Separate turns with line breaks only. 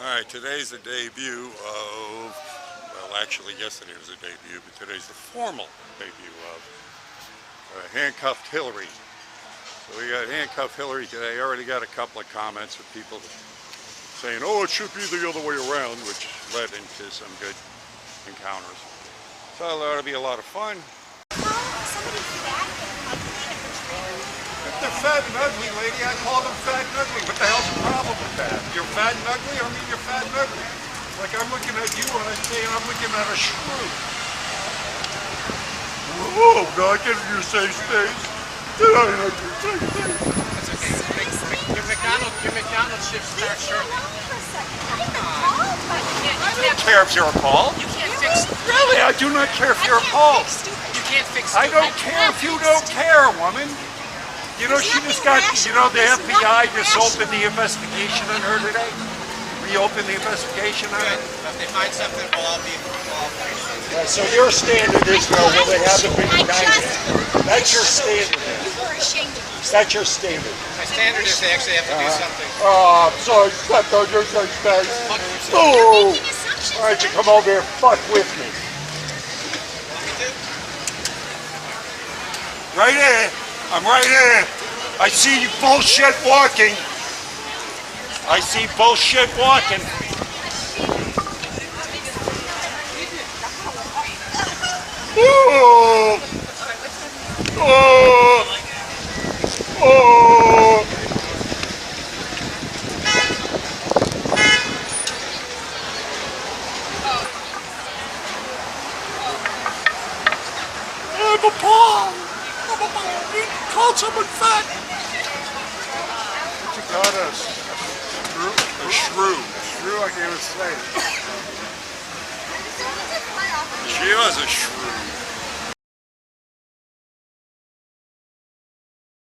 Alright, today's the debut of, well actually yesterday was a debut, but today's the formal debut of Handcuffed Hillary. So we got Handcuffed Hillary today. I already got a couple of comments of people saying, oh, it should be the other way around, which led into some good encounters. So it ought to be a lot of fun. If they're fat and ugly, lady, I call them fat and ugly. What the hell's the problem with that? You're fat and ugly? I mean, you're fat and ugly. Like I'm looking at you and I'm saying I'm looking at a shrew. Whoa, not getting your safe space. Did I not your safe space?
That's okay. Your McDonald's shift starts shortly.
I don't care if you're appalled.
You can't fix.
Really, I do not care if you're appalled.
You can't fix.
I don't care if you don't care, woman. You know, she just got, you know, the FBI just opened the investigation on her today. Reopened the investigation on her.
If they find something, we'll all be involved.
Yeah, so your standard is, though, will they have the big indictment? That's your standard. That's your standard.
My standard is they actually have to do something.
Oh, I'm sorry, stepped on your safe space. Oh! Why don't you come over here and fuck with me? Right here. I'm right here. I see you bullshit walking. I see bullshit walking. Oh! Oh! Oh! I'm appalled. You called someone fat. You got us. A shrew. A shrew like he was saying. She was a shrew.